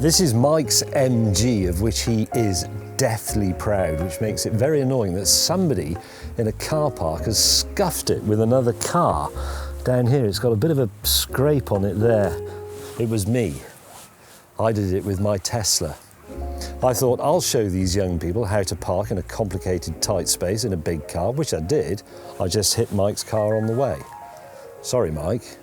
This is Mike's MG, of which he is deathly proud, which makes it very annoying that somebody in a car park has scuffed it with another car. Down here, it's got a bit of a scrape on it there. It was me. I did it with my Tesla. I thought, I'll show these young people how to park in a complicated, tight space in a big car, which I did. I just hit Mike's car on the way. Sorry, Mike.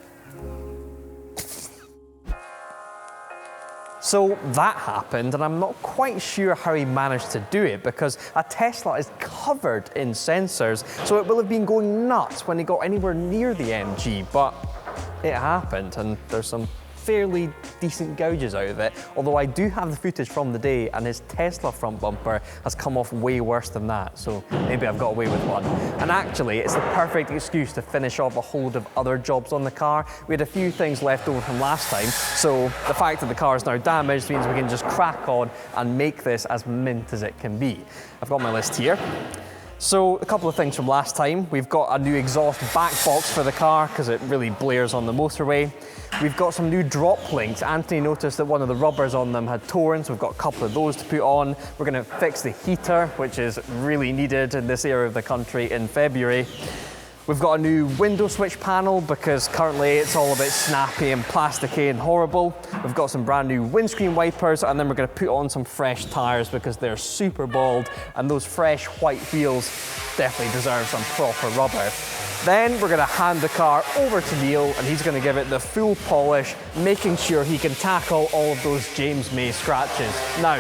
So that happened, and I'm not quite sure how he managed to do it because a Tesla is covered in sensors, so it will have been going nuts when he got anywhere near the MG, but it happened, and there's some fairly decent gouges out of it, although I do have the footage from the day and his Tesla front bumper has come off way worse than that, so maybe I've got away with one. And actually, it's the perfect excuse to finish off a whole load of other jobs on the car. We had a few things left over from last time, so the fact that the car is now damaged means we can just crack on and make this as mint as it can be. I've got my list here. So a couple of things from last time. We've got a new exhaust back box for the car because it really blares on the motorway. We've got some new drop links. Anthony noticed that one of the rubbers on them had torn, so we've got a couple of those to put on. We're going to fix the heater, which is really needed in this area of the country in February. We've got a new window switch panel because currently it's all a bit snappy and plasticky and horrible. We've got some brand new windscreen wipers, and then we're going to put on some fresh tyres because they're super bald, and those fresh white wheels definitely deserve some proper rubber. Then we're going to hand the car over to Neil, and he's going to give it the full polish, making sure he can tackle all of those James May scratches. Now,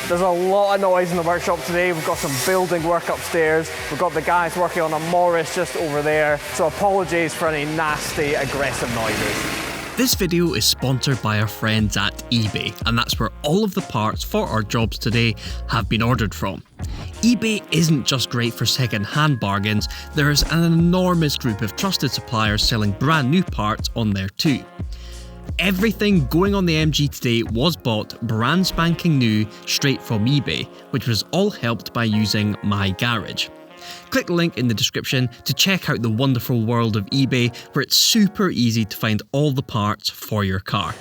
there's a lot of noise in the workshop today. We've got some building work upstairs. We've got the guys working on a Morris just over there. So apologies for any nasty, aggressive noises. This video is sponsored by our friends at eBay, and that's where all of the parts for our jobs today have been ordered from. eBay isn't just great for second-hand bargains, there is an enormous group of trusted suppliers selling brand new parts on there too. Everything going on the MG today was bought brand spanking new straight from eBay, which was all helped by using My Garage. Click the link in the description to check out the wonderful world of eBay, where it's super easy to find all the parts for your car.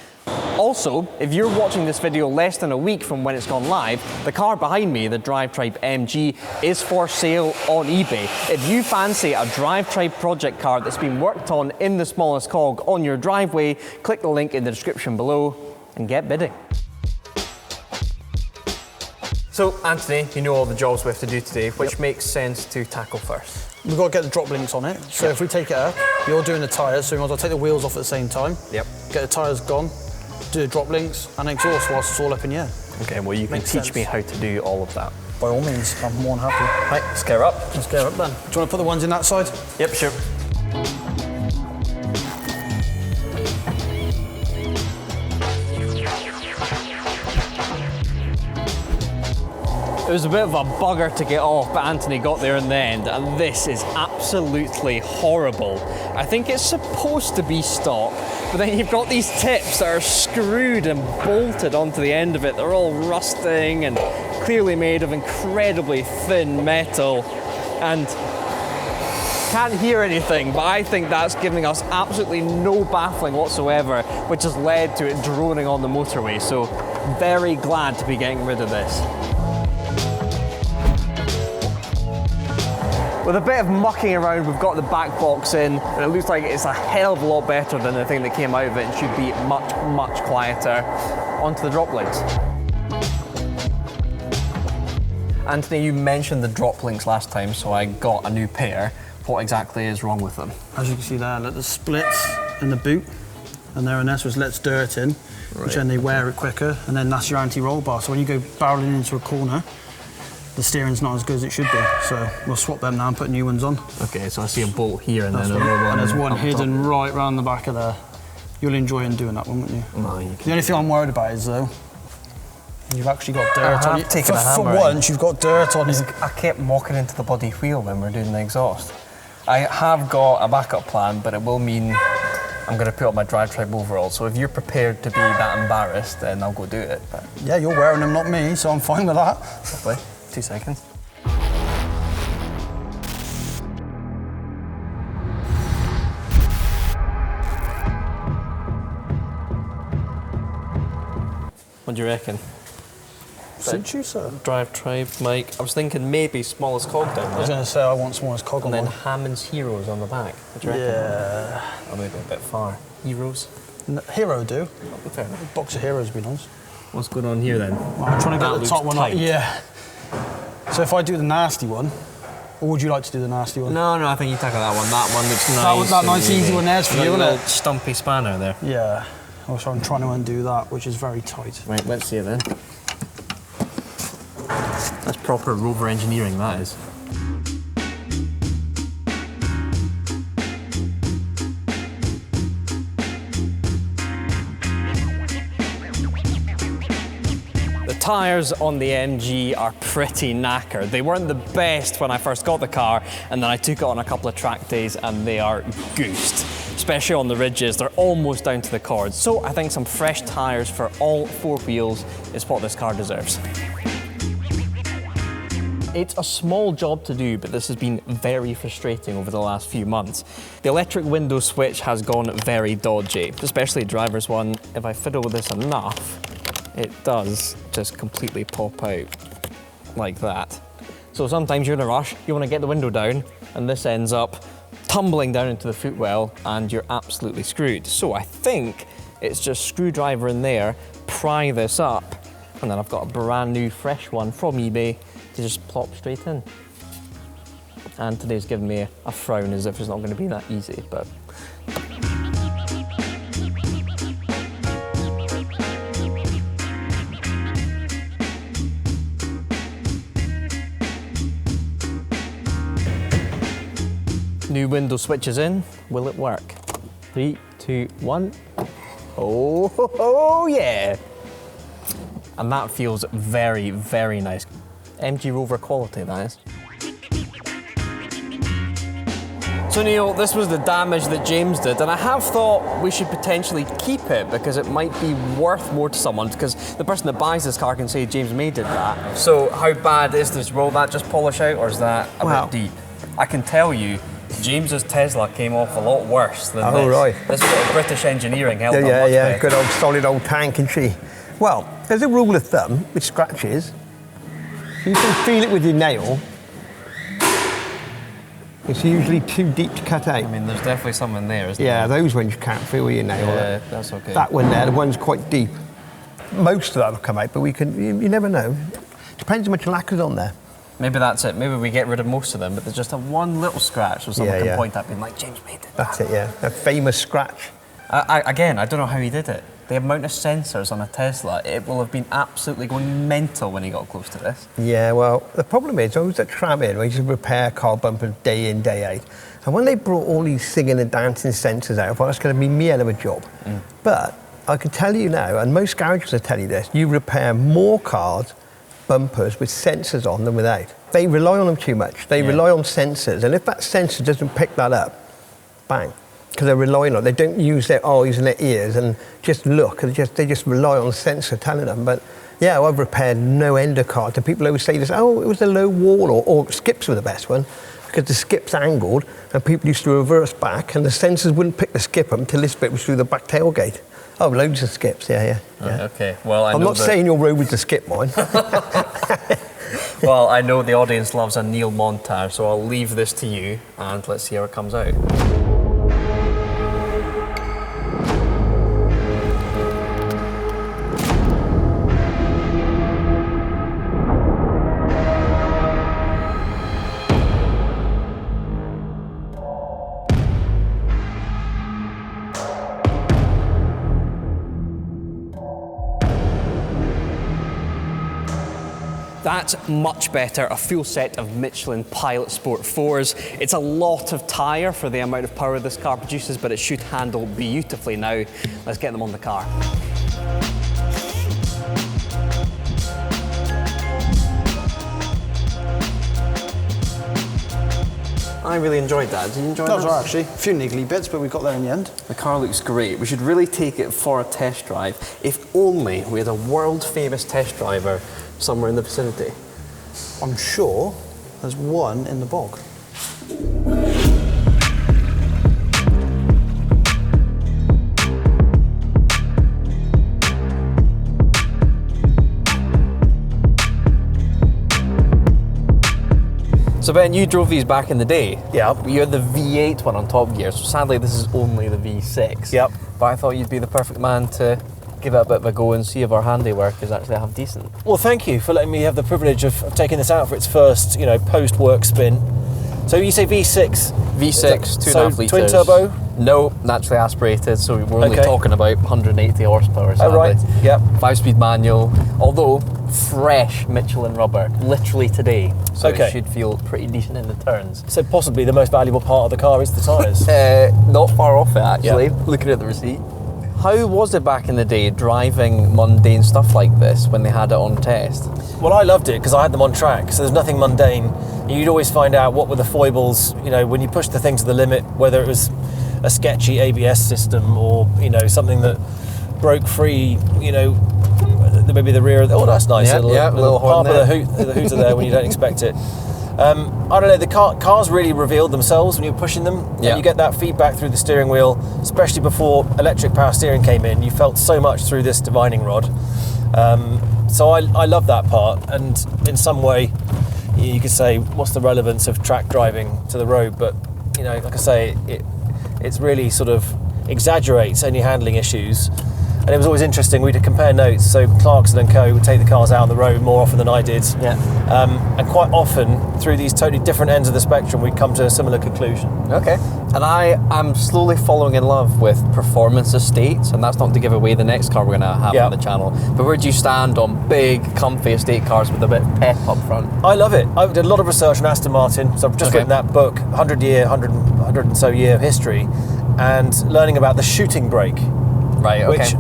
Also, if you're watching this video less than a week from when it's gone live, the car behind me, the DriveTribe MG, is for sale on eBay. If you fancy a DriveTribe project car that's been worked on in the smallest cog on your driveway, click the link in the description below and get bidding. So, Anthony, you know all the jobs we have to do today. Which makes sense to tackle first? We've got to get the drop links on it. So if we take it up, you're doing the tyres, so you might as well take the wheels off at the same time. Yep. Get the tyres gone, do the drop links and exhaust whilst it's all up in the air. Okay, well you can teach me how to do all of that. By all means, I'm more than happy. Right, let's gear up. Let's gear up then. Do you want to put the ones in that side? Yep, sure. It was a bit of a bugger to get off, but Anthony got there in the end, and this is absolutely horrible. I think it's supposed to be stock, but then you've got these tips that are screwed and bolted onto the end of it. They're all rusting and clearly made of incredibly thin metal, and can't hear anything, but I think that's giving us absolutely no baffling whatsoever, which has led to it droning on the motorway, so very glad to be getting rid of this. With a bit of mucking around, we've got the back box in, and it looks like it's a hell of a lot better than the thing that came out of it and should be much, much quieter. Onto the drop links. Anthony, you mentioned the drop links last time, so I got a new pair. What exactly is wrong with them? As you can see there, look, the splits in the boot, and there and there, so it lets dirt in, which then they wear it quicker, and then that's your anti-roll bar. So when you go barreling into a corner, the steering's not as good as it should be, so we'll swap them now and put new ones on. Okay, so I see a bolt here and that's then another one. And there's one hidden right round the back of there. You'll enjoy doing that one, wouldn't you? No, you can. The only thing I'm worried about is, though, you've actually got dirt on you. For once, you've got dirt on you. I kept walking into the bloody wheel when we were doing the exhaust. I have got a backup plan, but it will mean I'm going to put on my DriveTribe overalls, so if you're prepared to be that embarrassed, then I'll go do it. But yeah, you're wearing them, not me, so I'm fine with that. Lovely. 2 seconds. What do you reckon? Suits you, sir. DriveTribe mic. I was thinking maybe Smallest Cog down I was there. going to say I want Smallest Cog on And then one. Hammond's Heroes on the back. What do you reckon? Yeah. Or maybe a bit far. Heroes? Hero do. Fair enough. Box of Heroes would be nice. What's going on here then? Well, I'm trying to That get the top looks one up. tight. Yeah. So if I do the nasty one, or would you like to do the nasty one? No, I think you tackle that one. That one looks nice. That nice, easy one there's for you, Like a isn't little it? stumpy spanner there. Yeah. Also, I'm trying to undo that, which is very tight. Right, let's see it then. That's proper rover engineering, that is. The tyres on the MG are pretty knackered. They weren't the best when I first got the car, and then I took it on a couple of track days and they are goosed. Especially on the ridges, they're almost down to the cords. So I think some fresh tyres for all 4 wheels is what this car deserves. It's a small job to do, but this has been very frustrating over the last few months. The electric window switch has gone very dodgy, especially driver's one. If I fiddle with this enough, it does just completely pop out like that. So sometimes you're in a rush, you want to get the window down, and this ends up tumbling down into the footwell, and you're absolutely screwed. So I think it's just screwdriver in there, pry this up, and then I've got a brand new fresh one from eBay to just plop straight in. And today's given me a frown as if it's not going to be that easy, but new window switches in. Will it work? 3, 2, 1. Oh yeah! And that feels very, very nice. MG Rover quality, that is. So Neil, this was the damage that James did, and I have thought we should potentially keep it because it might be worth more to someone, because the person that buys this car can say James May did that. So how bad is this? Will that just polish out, or is that a bit deep? I can tell you, James's Tesla came off a lot worse than this. Oh, right. This bit of British engineering held up much Yeah, better. good old solid old tank, isn't she? Well, there's a rule of thumb with scratches. You can feel it with your nail. It's usually too deep to cut out. I mean, there's definitely some in there, isn't Yeah, there? those ones you can't feel with your nail. Yeah, that's okay. That one there, the one's quite deep. Most of that will come out, but you never know. Depends how much lacquer's on there. Maybe that's it. Maybe we get rid of most of them, but there's just a one little scratch so someone can point at me and like, James made it. That's it, yeah. A famous scratch. Again, I don't know how he did it. The amount of sensors on a Tesla, it will have been absolutely going mental when he got close to this. Yeah, well, the problem is, I was at Tram-In, where you just repair car bumpers day in, day out. And when they brought all these singing and dancing sensors out, I thought that's going to be me hell of a job. But I can tell you now, and most garages will tell you this, you repair more cars, bumpers with sensors on than without. They rely on them too much. They rely on sensors, and if that sensor doesn't pick that up, bang. Because they're relying on it. They don't use their eyes and their ears and just look. They just rely on the sensor telling them. But yeah, I've repaired no end of cars. And people always say this, oh, it was the low wall, or skips were the best one, because the skip's angled, and people used to reverse back, and the sensors wouldn't pick the skip up until this bit was through the back tailgate. Oh, loads of skips, yeah. Okay, well, I'm not saying your road was the skip, mine. Well, I know the audience loves a Neil montage, so I'll leave this to you, and let's see how it comes out. That's much better, a full set of Michelin Pilot Sport 4s. It's a lot of tyre for the amount of power this car produces, but it should handle beautifully now. Let's get them on the car. I really enjoyed that. Did you enjoy that? That was all right, actually. A few niggly bits, but we got there in the end. The car looks great. We should really take it for a test drive. If only we had a world-famous test driver somewhere in the vicinity. I'm sure there's one in the bog. So Ben, you drove these back in the day. Yeah. You had the V8 one on Top Gear, so sadly this is only the V6. Yep. But I thought you'd be the perfect man to give it a bit of a go and see if our handiwork is actually half decent. Well, thank you for letting me have the privilege of taking this out for its first, post-work spin. So you say V6? V6, 2.5 litres. Twin turbo? No, naturally aspirated, so we're only Okay. talking about 180 horsepower, sadly. Oh, right. Yep. 5-speed manual, although fresh Michelin rubber, literally today. So Okay. it should feel pretty decent in the turns. So possibly the most valuable part of the car is the tyres. Not far off it, actually, Yeah. looking at the receipt. How was it back in the day driving mundane stuff like this when they had it on test? Well, I loved it because I had them on track, so there's nothing mundane. You'd always find out what were the foibles, when you push the thing to the limit, whether it was a sketchy ABS system or, something that broke free, maybe the rear. Oh, that's nice. Yeah, little horn pop of the hooter there when you don't expect it. I don't know, the cars really revealed themselves when you were pushing them. Yeah. And you get that feedback through the steering wheel, especially before electric power steering came in. You felt so much through this divining rod. So I love that part, and in some way you could say, what's the relevance of track driving to the road? But like I say, it's really sort of exaggerates any handling issues. And it was always interesting, we'd compare notes, so Clarkson and co would take the cars out on the road more often than I did. Yeah. And quite often, through these totally different ends of the spectrum, we'd come to a similar conclusion. Okay. And I am slowly falling in love with performance estates, and that's not to give away the next car we're going to have Yeah. on the channel. But where do you stand on big, comfy estate cars with a bit of pep up front? I love it. I did a lot of research on Aston Martin, so I've just Okay. written that book, 100 and so year history, and learning about the shooting brake, Right, okay. which,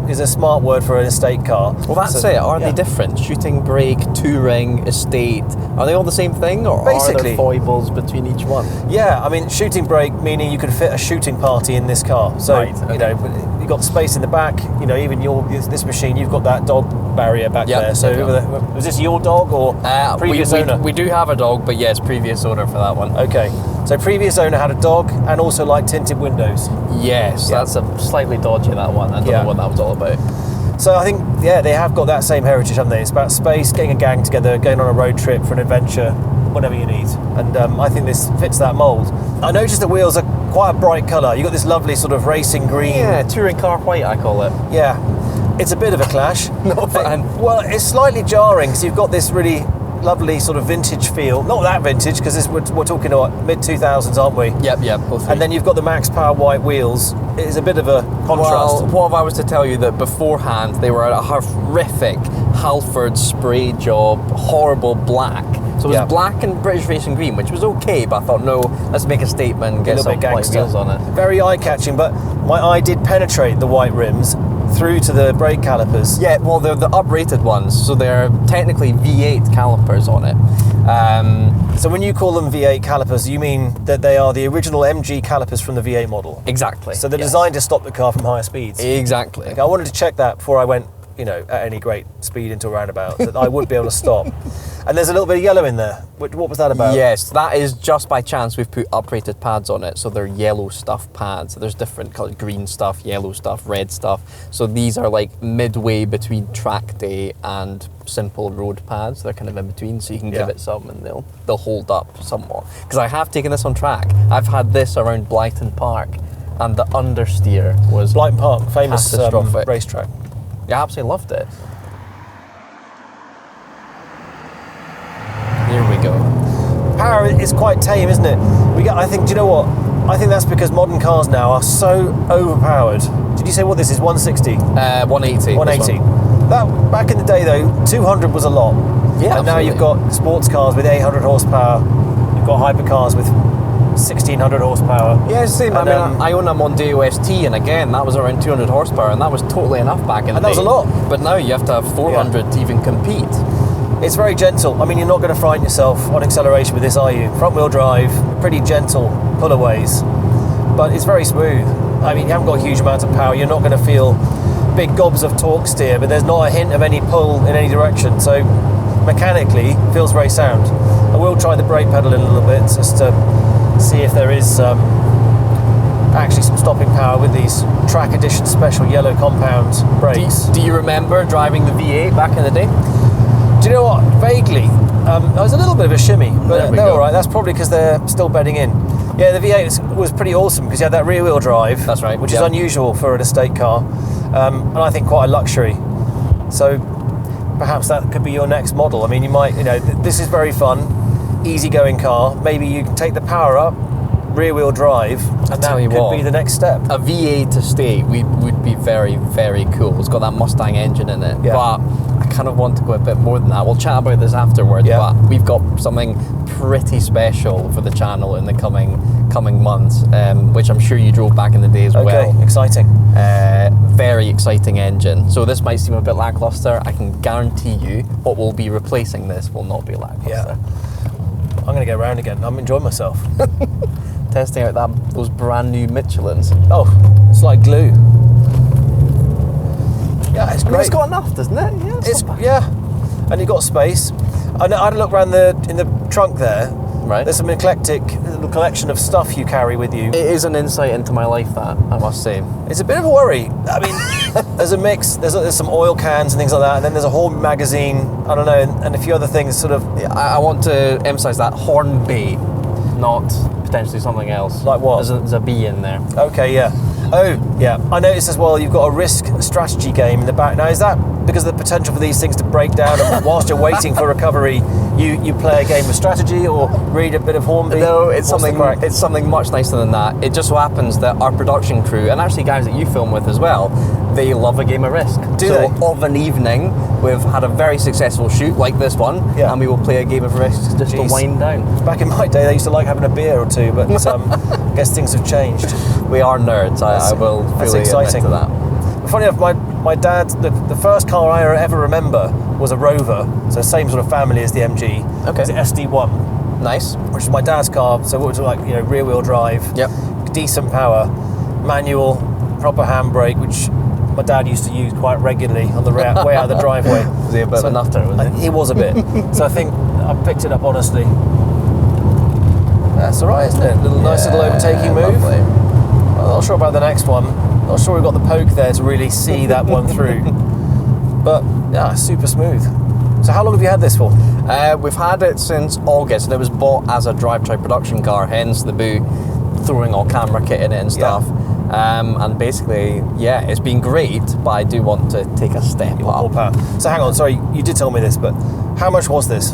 is a smart word for an estate car. Well, that's So, it. Are yeah. they different? Shooting brake, touring, estate. Are they all the same thing, or are Basically. there foibles between each one? Yeah, I mean, shooting brake, meaning you could fit a shooting party in this car. So, Right, okay. you've got space in the back, even this machine, you've got that dog barrier back Yep, there. So, yep. was this your dog or previous owner? We do have a dog, but yes, previous owner for that one. Okay, so previous owner had a dog and also liked tinted windows. Yes, Yeah. that's a slightly dodgy, that one. I don't Yeah. know what that was all about. So I think, they have got that same heritage, haven't they? It's about space, getting a gang together, going on a road trip for an adventure, whatever you need. And I think this fits that mould. I noticed the wheels are quite a bright colour. You've got this lovely sort of racing green. Yeah, touring car white, I call it. Yeah. It's a bit of a clash. Not a fan. Well, it's slightly jarring because you've got this really lovely sort of vintage feel. Not that vintage because we're talking about mid-2000s, aren't we? Yep, both. And then you've got the max power white wheels. It is a bit of a contrast. Well, what if I was to tell you that beforehand they were a horrific Halford spray job, horrible black. So it was Yeah. black and British Racing Green, which was okay, but I thought, no, let's make a statement and a get little some bit white gangster. wheels on it. Very eye-catching, but my eye did penetrate the white rims through to the brake calipers. Yeah, well, they're the uprated ones, so they're technically V8 calipers on it. So when you call them V8 calipers, you mean that they are the original MG calipers from the V8 model? Exactly. So they're yes. designed to stop the car from higher speeds. Exactly. I wanted to check that before I went, at any great speed into a roundabout, that I would be able to stop. And there's a little bit of yellow in there. What was that about? Yes, that is just by chance we've put uprated pads on it, so they're yellow stuff pads. There's different colours, green stuff, yellow stuff, red stuff. So these are like midway between track day and simple road pads. They're kind of in between, so you can give it some and they'll hold up somewhat. Because I have taken this on track. I've had this around Blyton Park, and the understeer was Blyton Park, famous catastrophic. racetrack. I absolutely loved it. Here we go. Power is quite tame, isn't it? I think, do you know what? I think that's because modern cars now are so overpowered. Did you say what this is, 160? 180. 180. That, back in the day though, 200 was a lot. Yeah, And now you've got sports cars with 800 horsepower. You've got hypercars with 1600 horsepower. Yeah, it's the same. And, I mean, I own a Mondeo ST, and again, that was around 200 horsepower, and that was totally enough back in the day. And that was a lot. But now you have to have 400 to even compete. It's very gentle. I mean, you're not going to frighten yourself on acceleration with this, are you? Front wheel drive, pretty gentle pullaways, but it's very smooth. I mean, you haven't got a huge amount of power. You're not going to feel big gobs of torque steer, but there's not a hint of any pull in any direction. So mechanically, it feels very sound. I will try the brake pedal in a little bit just to see if there is actually some stopping power with these track edition special yellow compound brakes. Do you remember driving the V8 back in the day? Do you know what? Vaguely. It was a little bit of a shimmy, There but we they're go. all right. That's probably because they're still bedding in. Yeah, the V8 was pretty awesome because you had that rear-wheel drive. That's right, Which is yeah. unusual for an estate car, and I think quite a luxury. So perhaps that could be your next model. I mean, you might, this is very fun, easy-going car. Maybe you can take the power up, rear-wheel drive, and tell that you could what. be the next step. A V8 estate would be very, very cool. It's got that Mustang engine in it, Yeah. but I kind of want to go a bit more than that. We'll chat about this afterwards, Yeah. but we've got something pretty special for the channel in the coming months, which I'm sure you drove back in the day as Okay, well. exciting. Very exciting engine. So this might seem a bit lackluster. I can guarantee you what will be replacing this will not be lackluster. I'm going to go around again. I'm enjoying myself. Testing out those brand new Michelins. Oh, it's like glue. Yeah, it's I mean, great. it's got enough, doesn't it? Yeah, It's not bad. yeah, and you've got space. I had a look around in the trunk there. Right. There's some eclectic little collection of stuff you carry with you. It is an insight into my life, that, I must say. It's a bit of a worry. I mean, there's a mix. There's some oil cans and things like that, and then there's a whole magazine. I don't know, and a few other things. Sort of I want to emphasise that Hornby, not potentially something else. Like what? There's a B in there. okay, yeah. Oh, yeah. I noticed as well. You've got a risk strategy game in the back. Now, is that because of the potential for these things to break down, and whilst you're waiting for recovery, you play a game of strategy or read a bit of Hornby? No, it's What's the something. crack? It's something much nicer than that. It just so happens that our production crew, and actually guys that you film with as well, they love a game of Risk. Do so they? of an evening, we've had a very successful shoot like this one, Yeah. and we will play a game of Risk just Jeez. to wind down. Back in my day, they used to like having a beer or two, but I guess things have changed. We are nerds. I will That's fully admit exciting. to that. Funny enough, my dad, the first car I ever remember was a Rover, so same sort of family as the MG. Okay. It's an SD1, Nice. which is my dad's car, so it was like, rear-wheel drive, Yep. decent power, manual, proper handbrake, which my dad used to use quite regularly on the way out of the driveway. Was he a bit of a nutter, was he? He was a bit. So I think I picked it up honestly. That's all right, isn't it? Nice little overtaking move. Lovely. I'm not sure about the next one. Not sure we've got the poke there to really see that one through. But yeah, super smooth. So how long have you had this for? We've had it since August, and it was bought as a DriveTribe production car, hence the boot, throwing all camera kit in it and stuff. And basically, yeah, it's been great, but I do want to take a step More up. power. So hang on, sorry, you did tell me this, but how much was this?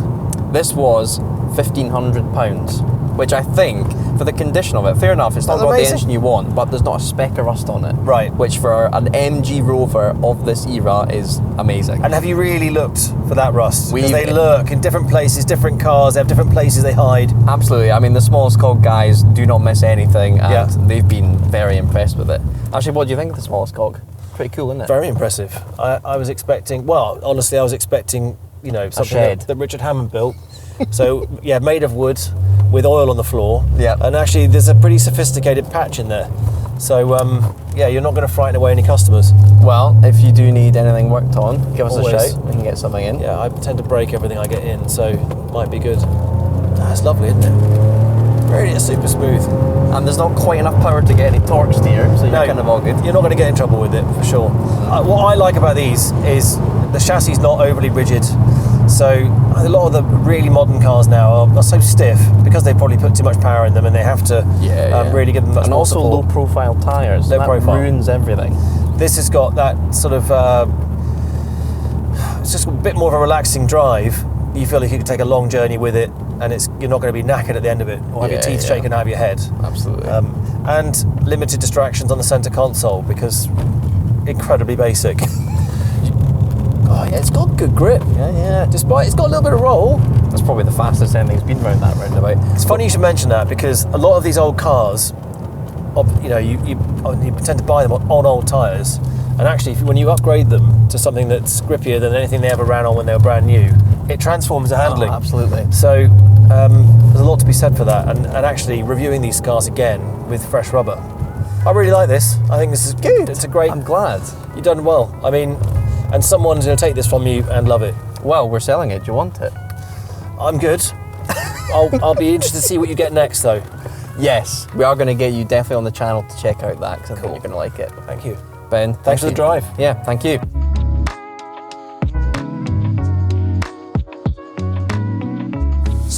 This was £1,500, which I think, for the condition of it, fair enough, it's not That's got amazing. the engine you want, but there's not a speck of rust on it. Right. Which for an MG Rover of this era is amazing. And have you really looked for that rust? Because We've- they lurk in different places, different cars, they have different places they hide. Absolutely. I mean, the Smallest Cog guys do not miss anything, and Yeah. they've been very impressed with it. Actually, what do you think of the Smallest Cog? Pretty cool, isn't it? Very impressive. I was expecting, well, honestly, I was expecting, something shed. that Richard Hammond built. So, yeah, made of wood with oil on the floor. Yeah. And actually, there's a pretty sophisticated patch in there. So, yeah, you're not going to frighten away any customers. Well, if you do need anything worked on, give us Always. a shout. We can get something in. Yeah, I tend to break everything I get in, so it might be good. That's lovely, isn't it? Really, super smooth. And there's not quite enough power to get any torque steer, so you're kind of all good. You're not going to get in trouble with it, for sure. What I like about these is the chassis is not overly rigid. So a lot of the really modern cars now are so stiff because they probably put too much power in them and they have to really give them much And more also support. low profile tyres. Low that profile. ruins everything. This has got that sort of, it's just a bit more of a relaxing drive. You feel like you can take a long journey with it and you're not going to be knackered at the end of it or have your teeth shaken out of your head. Absolutely. And limited distractions on the centre console because incredibly basic. Oh yeah, it's got good grip. Yeah. Despite it's got a little bit of roll. That's probably the fastest anything's been round that roundabout. It's funny you should mention that because a lot of these old cars, you tend to buy them on old tyres, and actually when you upgrade them to something that's grippier than anything they ever ran on when they were brand new, it transforms the handling. Oh, absolutely. So there's a lot to be said for that, and actually reviewing these cars again with fresh rubber. I really like this. I think this is good. It's a great. I'm glad. You've done well. I mean, and someone's going to take this from you and love it. Well, we're selling it. Do you want it? I'm good. I'll be interested to see what you get next, though. Yes, we are going to get you definitely on the channel to check out that because I think you're going to like it. Thank you. Ben, Thanks for the drive. Yeah, thank you.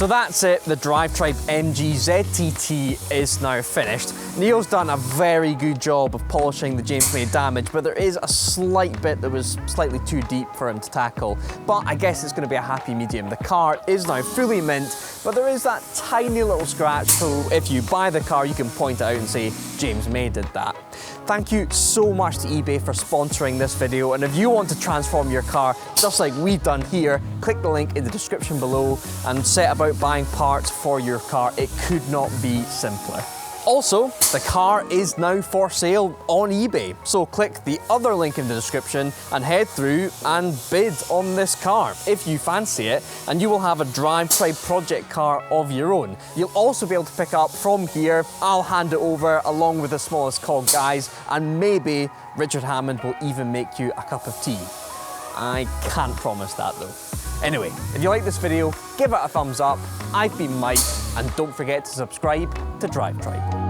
So that's it, the DriveTribe MG ZTT is now finished. Neil's done a very good job of polishing the James May damage, but there is a slight bit that was slightly too deep for him to tackle. But I guess it's going to be a happy medium. The car is now fully mint, but there is that tiny little scratch, so if you buy the car, you can point it out and say, James May did that. Thank you so much to eBay for sponsoring this video, and if you want to transform your car just like we've done here, click the link in the description below and set about buying parts for your car. It could not be simpler. Also, the car is now for sale on eBay, so click the other link in the description and head through and bid on this car if you fancy it, and you will have a DriveTribe project car of your own. You'll also be able to pick up from here. I'll hand it over along with the Smallest Cog guys, and maybe Richard Hammond will even make you a cup of tea. I can't promise that though. Anyway, if you like this video, give it a thumbs up. I've been Mike, and don't forget to subscribe to DriveTribe.